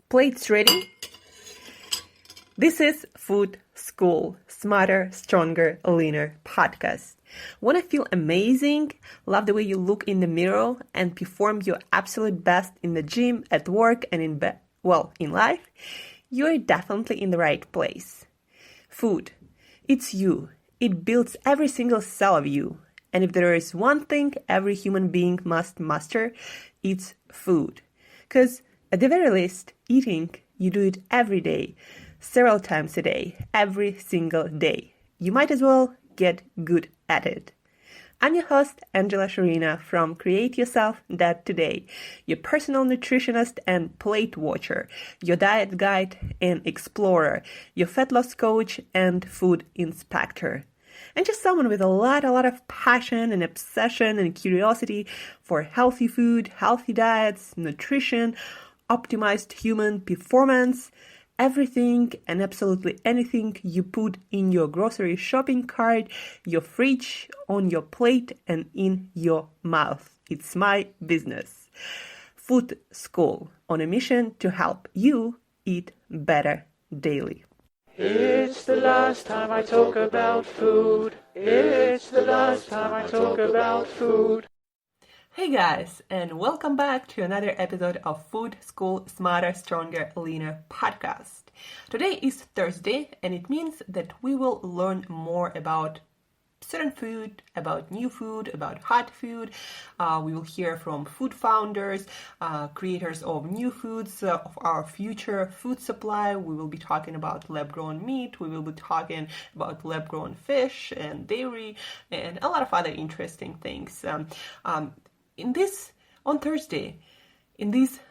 Plates ready? This is Food School, Smarter, Stronger, Leaner podcast. Want to feel amazing, love the way you look in the mirror, and perform your absolute best in the gym, at work, and in life? You're definitely in the right place. Food. It's you. It builds every single cell of you. And if there is one thing every human being must master, it's food. Because at the very least, eating, you do it every day, several times a day, every single day. You might as well get good at it. I'm your host, Shurina from Create Yourself That Today, your personal nutritionist and plate watcher, your diet guide and explorer, your fat loss coach and food inspector. And just someone with a lot of passion and obsession and curiosity for healthy food, healthy diets, nutrition, optimized human performance, everything and absolutely anything you put in your grocery shopping cart, your fridge, on your plate, and in your mouth. It's my business. Food School, on a mission to help you eat better daily. It's the last time I talk about food. It's the last time I talk about food. Hey guys, and welcome back to another episode of Food School Smarter, Stronger, Leaner podcast. Today is Thursday, and it means that we will learn more about certain food, about new food, about hot food. We will hear from food founders, creators of new foods, of our future food supply. We will be talking about lab-grown meat. We will be talking about lab-grown fish and dairy and a lot of other interesting things. On Thursday, in this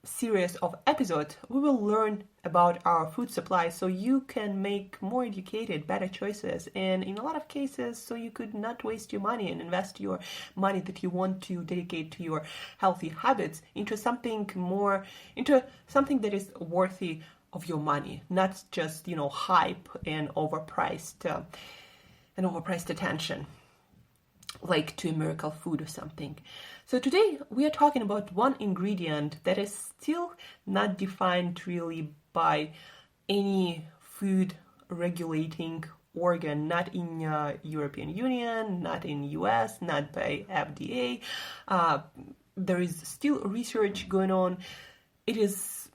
series of episodes, we will learn about our food supply so you can make more educated, better choices. And in a lot of cases, so you could not waste your money and invest your money that you want to dedicate to your healthy habits into something that is worthy of your money, not just, hype and overpriced attention, like to a miracle food or something. So today we are talking about one ingredient that is still not defined really by any food regulating organ, not in European Union, not in US, not by FDA. There is still research going on. It is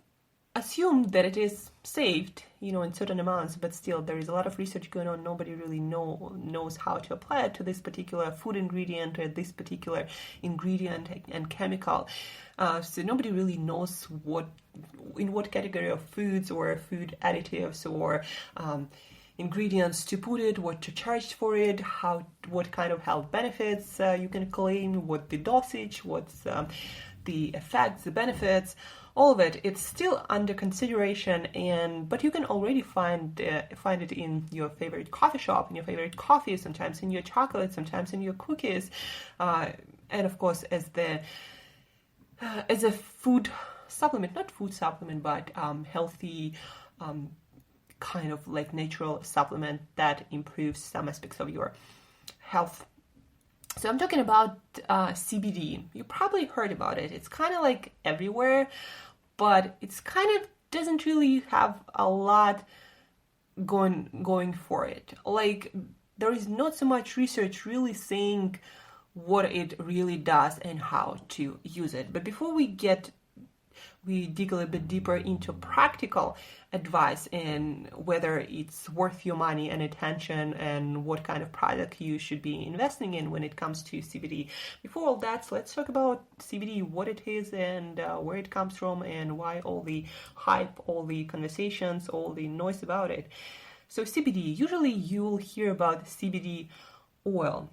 assumed that it is saved, in certain amounts, but still there is a lot of research going on. Nobody really knows how to apply it to this particular food ingredient or this particular ingredient and chemical. So nobody really knows in what category of foods or food additives or ingredients to put it, what to charge for it, what kind of health benefits you can claim, what the dosage, what's the effects, the benefits. All of it, it's still under consideration, but you can already find it in your favorite coffee shop, in your favorite coffee, sometimes in your chocolate, sometimes in your cookies, and of course as a food supplement, not food supplement, but healthy kind of like natural supplement that improves some aspects of your health. So I'm talking about CBD. You probably heard about it. It's kind of like everywhere, but it's kind of doesn't really have a lot going for it. Like there is not so much research really saying what it really does and how to use it. But before we dig a little bit deeper into practical advice and whether it's worth your money and attention and what kind of product you should be investing in when it comes to CBD. Before all that, so let's talk about CBD, what it is and where it comes from and why all the hype, all the conversations, all the noise about it. So CBD, usually you'll hear about CBD oil.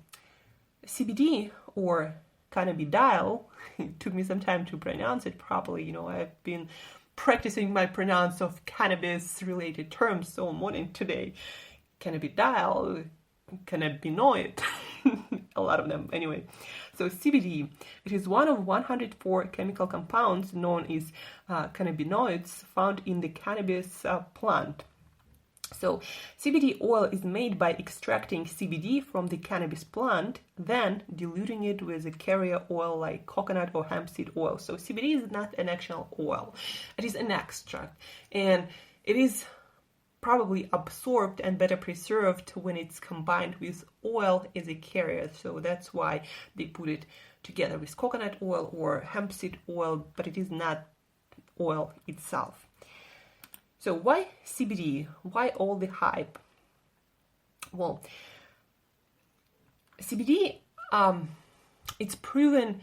CBD or cannabidiol, it took me some time to pronounce it properly. I've been practicing my pronounce of cannabis-related terms all morning today. Cannabidiol, cannabinoid, a lot of them. Anyway, so CBD, it is one of 104 chemical compounds known as cannabinoids found in the cannabis plant. So CBD oil is made by extracting CBD from the cannabis plant, then diluting it with a carrier oil like coconut or hemp seed oil. So CBD is not an actual oil, it is an extract, and it is probably absorbed and better preserved when it's combined with oil as a carrier. So that's why they put it together with coconut oil or hemp seed oil, but it is not oil itself. So why CBD? Why all the hype? Well, CBD, it's proven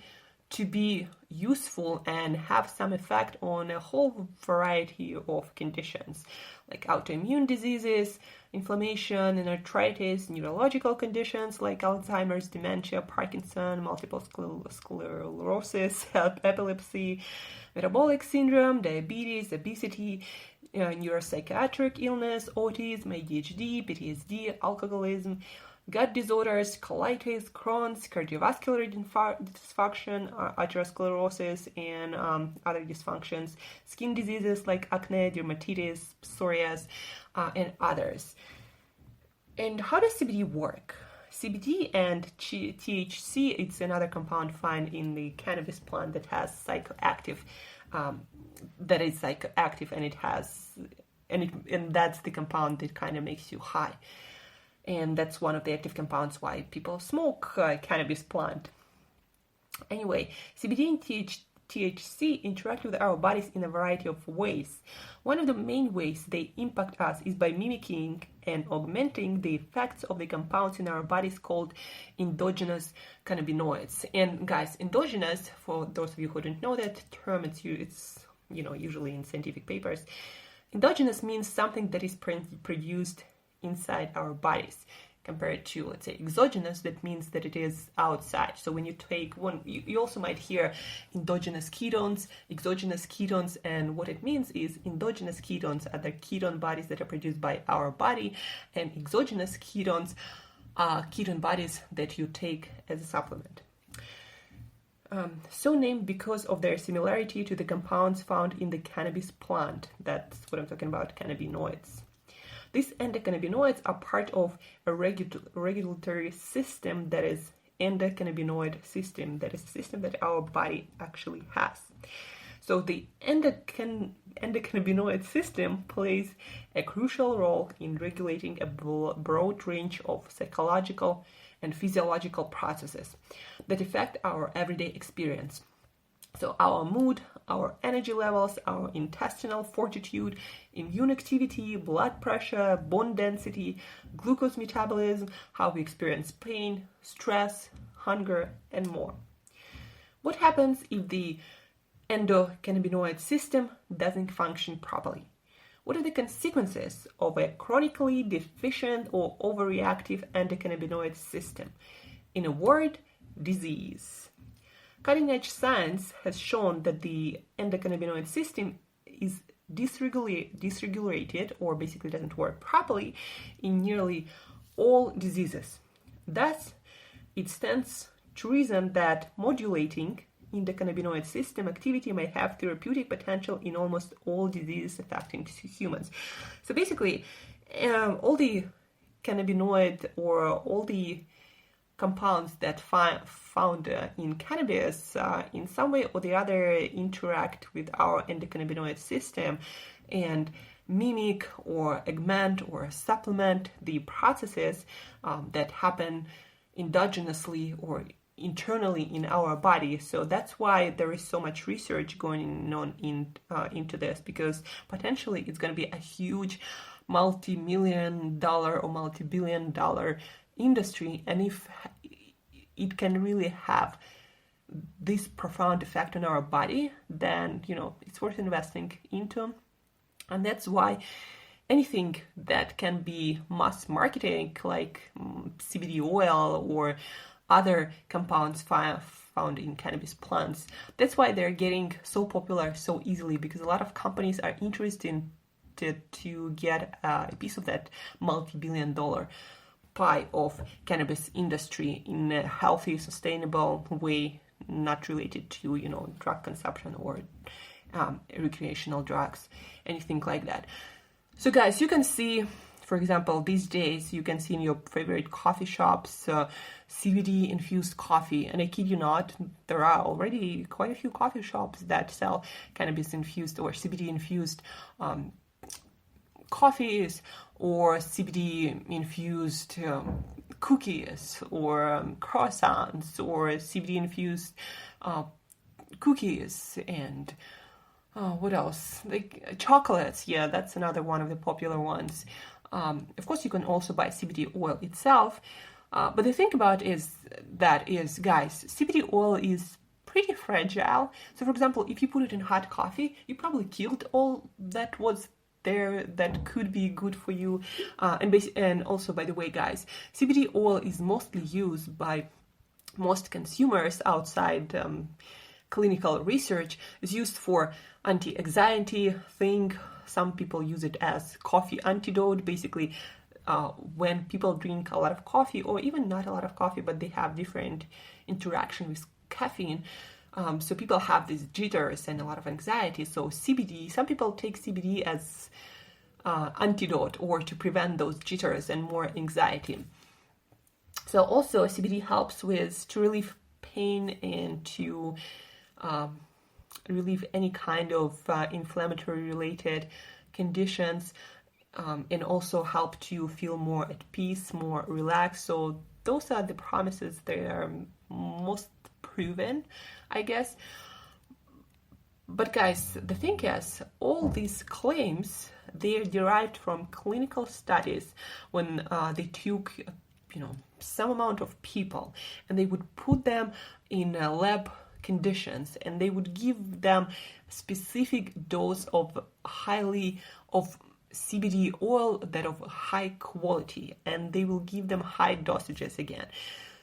to be useful and have some effect on a whole variety of conditions like autoimmune diseases, inflammation and arthritis, neurological conditions like Alzheimer's, dementia, Parkinson, multiple sclerosis, epilepsy, metabolic syndrome, diabetes, obesity, neuropsychiatric illness, autism, ADHD, PTSD, alcoholism, gut disorders, colitis, Crohn's, cardiovascular dysfunction, atherosclerosis, and other dysfunctions, skin diseases like acne, dermatitis, psoriasis, and others. And how does CBD work? CBD and THC, it's another compound found in the cannabis plant that has psychoactive, and that's the compound that kind of makes you high. And that's one of the active compounds why people smoke cannabis plant. Anyway, CBD and THC interact with our bodies in a variety of ways. One of the main ways they impact us is by mimicking and augmenting the effects of the compounds in our bodies called endogenous cannabinoids. And guys, endogenous, for those of you who don't know that term, it's usually in scientific papers. Endogenous means something that is produced inside our bodies, compared to, let's say, exogenous, that means that it is outside. So when you take one, you also might hear endogenous ketones, exogenous ketones, and what it means is endogenous ketones are the ketone bodies that are produced by our body, and exogenous ketones are ketone bodies that you take as a supplement. So named because of their similarity to the compounds found in the cannabis plant. That's what I'm talking about, cannabinoids. These endocannabinoids are part of a regulatory system that is endocannabinoid system, that is a system that our body actually has. So the endocannabinoid system plays a crucial role in regulating a broad range of psychological and physiological processes that affect our everyday experience. So our mood, our energy levels, our intestinal fortitude, immune activity, blood pressure, bone density, glucose metabolism, how we experience pain, stress, hunger, and more. What happens if the endocannabinoid system doesn't function properly? What are the consequences of a chronically deficient or overreactive endocannabinoid system? In a word, disease. Cutting-edge science has shown that the endocannabinoid system is dysregulated or basically doesn't work properly in nearly all diseases. Thus, it stands to reason that modulating endocannabinoid system activity may have therapeutic potential in almost all diseases affecting humans. So basically, all the cannabinoid or all the compounds that found in cannabis in some way or the other interact with our endocannabinoid system and mimic or augment or supplement the processes that happen endogenously or internally in our body. So that's why there is so much research going on into this, because potentially it's going to be a huge multi-million-dollar or multi-billion-dollar industry, and if it can really have this profound effect on our body, then it's worth investing into. And that's why anything that can be mass marketing, like CBD oil or other compounds found in cannabis plants, that's why they're getting so popular so easily, because a lot of companies are interested to get a piece of that multi-billion-dollar pie of cannabis industry in a healthy, sustainable way, not related to drug consumption or recreational drugs, anything like that. So guys, you can see For example, these days you can see in your favorite coffee shops CBD infused coffee, and I kid you not, there are already quite a few coffee shops that sell cannabis infused or CBD infused coffees or CBD infused cookies or croissants or CBD infused cookies and what else? Like chocolates. Yeah, that's another one of the popular ones. Of course, you can also buy CBD oil itself. But the thing about guys, CBD oil is pretty fragile. So, for example, if you put it in hot coffee, you probably killed all that was there that could be good for you. And also, by the way, guys, CBD oil is mostly used by most consumers outside clinical research. Is used for anti-anxiety thing. Some people use it as coffee antidote. Basically, when people drink a lot of coffee, or even not a lot of coffee, but they have different interaction with caffeine, so people have these jitters and a lot of anxiety. So CBD, some people take CBD as antidote or to prevent those jitters and more anxiety. So also CBD helps to relieve pain and to relieve any kind of inflammatory related conditions, and also help to feel more at peace, more relaxed. So those are the promises that are most proven, I guess. But guys, the thing is, all these claims, they're derived from clinical studies when they took some amount of people and they would put them in lab conditions and they would give them specific dose of CBD oil that of high quality, and they will give them high dosages again.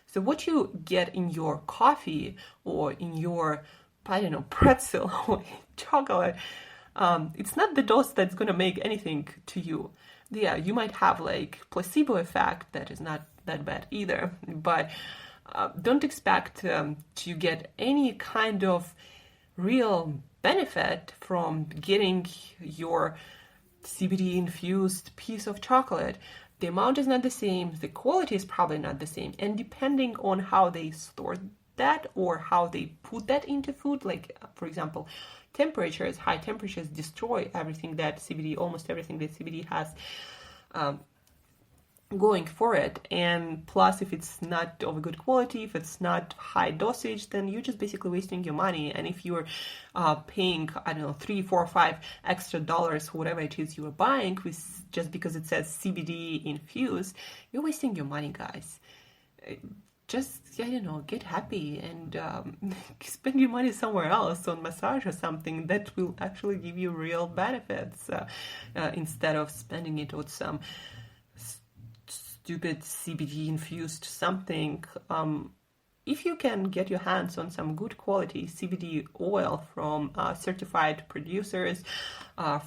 So what you get in your coffee or in your, I don't know, pretzel or chocolate, it's not the dose that's going to make anything to you. Yeah, you might have like placebo effect, that is not that bad either, but don't expect to get any kind of real benefit from getting your CBD infused piece of chocolate. The amount is not the same, the quality is probably not the same, and depending on how they store that or how they put that into food, like for example, high temperatures destroy almost everything that CBD has going for it. And plus, if it's not of a good quality, if it's not high dosage, then you're just basically wasting your money. And if you're paying, I don't know, $3, $4, $5 extra dollars for whatever it is you are buying just because it says CBD infused, you're wasting your money, guys. Just, I don't know, get happy and spend your money somewhere else on massage or something that will actually give you real benefits instead of spending it on some stupid CBD infused something. If you can get your hands on some good quality CBD oil from certified producers,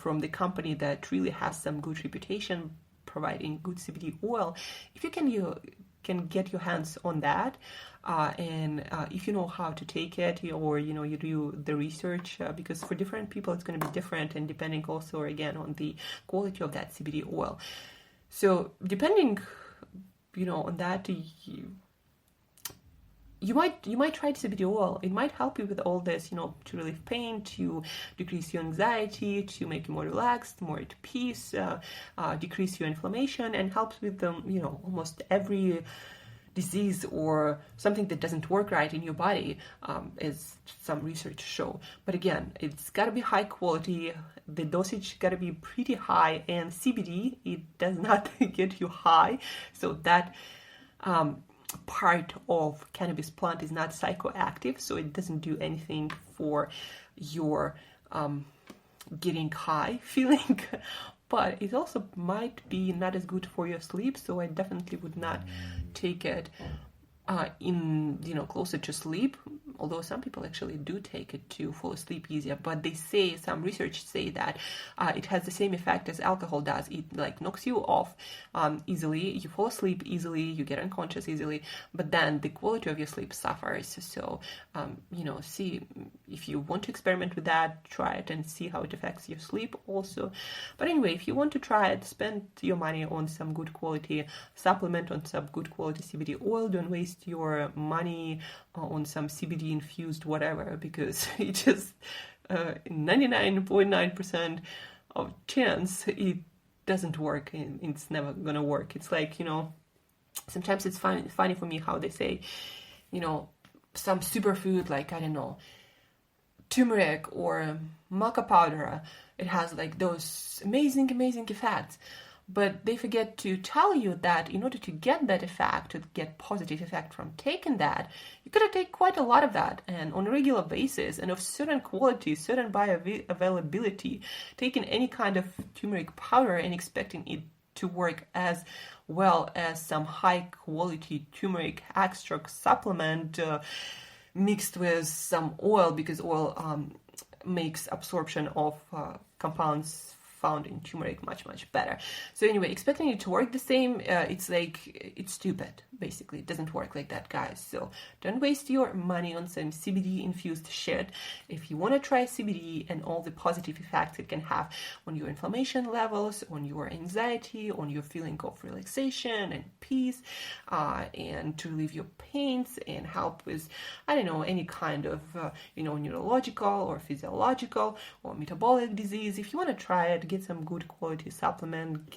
from the company that really has some good reputation providing good CBD oil, if you can get your hands on that, and if you know how to take it, or you do the research, because for different people it's going to be different, and depending also again on the quality of that CBD oil. So depending on that, you might try CBD oil. It might help you with all this, to relieve pain, to decrease your anxiety, to make you more relaxed, more at peace, decrease your inflammation, and helps with almost every disease or something that doesn't work right in your body, as some research show. But again, it's got to be high quality. The dosage got to be pretty high, and CBD, it does not get you high. So that part of cannabis plant is not psychoactive, so it doesn't do anything for your getting high feeling. But it also might be not as good for your sleep, so I definitely would not take it in closer to sleep. although some people actually do take it to fall asleep easier, but some research say that it has the same effect as alcohol does. It like knocks you off easily, you fall asleep easily, you get unconscious easily, but then the quality of your sleep suffers. So, see if you want to experiment with that, try it and see how it affects your sleep also. But anyway, if you want to try it, spend your money on some good quality supplement, on some good quality CBD oil. Don't waste your money on some CBD infused whatever, because it just 99.9% of chance it doesn't work, and it's never gonna work. It's like, sometimes it's funny for me how they say, some superfood, like, I don't know, turmeric or maca powder, it has like those amazing effects, but they forget to tell you that in order to get that effect, to get positive effect from taking that, you gotta take quite a lot of that, and on a regular basis, and of certain quality, certain bioavailability. Taking any kind of turmeric powder and expecting it to work as well as some high quality turmeric extract supplement mixed with some oil, because oil makes absorption of compounds found in turmeric much better. So anyway, expecting it to work the same, it's stupid. Basically, it doesn't work like that, guys. So don't waste your money on some CBD infused shit. If you want to try CBD and all the positive effects it can have on your inflammation levels, on your anxiety, on your feeling of relaxation and peace, and to relieve your pains and help with, I don't know, any kind of neurological or physiological or metabolic disease, if you want to try it, get some good quality supplement,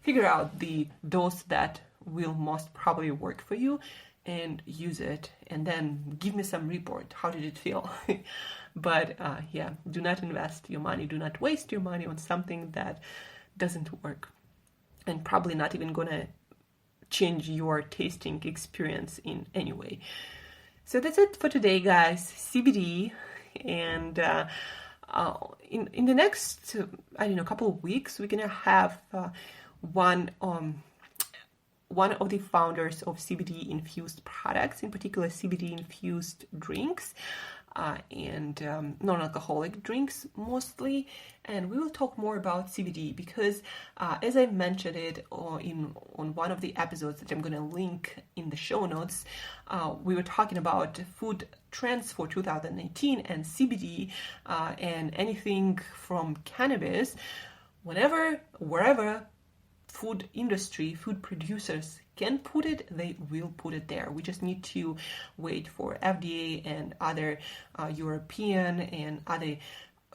figure out the dose that will most probably work for you and use it, and then give me some report. How did it feel? But do not invest your money, do not waste your money on something that doesn't work and probably not even gonna change your tasting experience in any way. So that's it for today, guys. CBD, and in the next couple of weeks, we're gonna have one of the founders of CBD infused products, in particular CBD infused drinks, and non-alcoholic drinks mostly. And we will talk more about CBD because, as I mentioned it on one of the episodes that I'm going to link in the show notes, we were talking about food trends for 2019 and CBD, and anything from cannabis. Wherever food industry, food producers can put it, they will put it there. We just need to wait for FDA and other European and other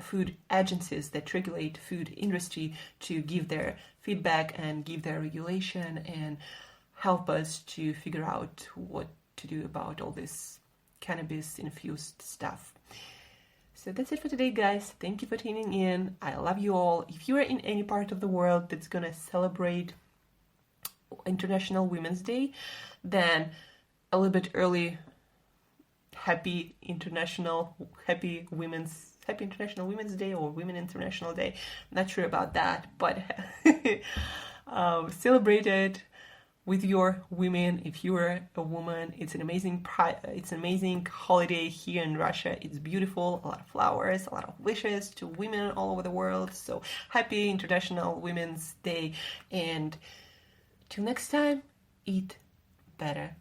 food agencies that regulate food industry to give their feedback and give their regulation and help us to figure out what to do about all this cannabis infused stuff. So that's it for today, guys. Thank you for tuning in. I love you all. If you are in any part of the world that's going to celebrate International Women's Day, then a little bit early, happy International Women's Day or Women International Day. Not sure about that, but celebrate it with your women. If you are a woman, it's an amazing holiday here in Russia. It's beautiful, a lot of flowers, a lot of wishes to women all over the world. So happy International Women's Day, and till next time, eat better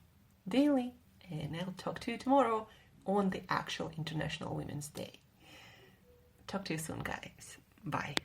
daily, and I'll talk to you tomorrow on the actual International Women's Day. Talk to you soon, guys. Bye.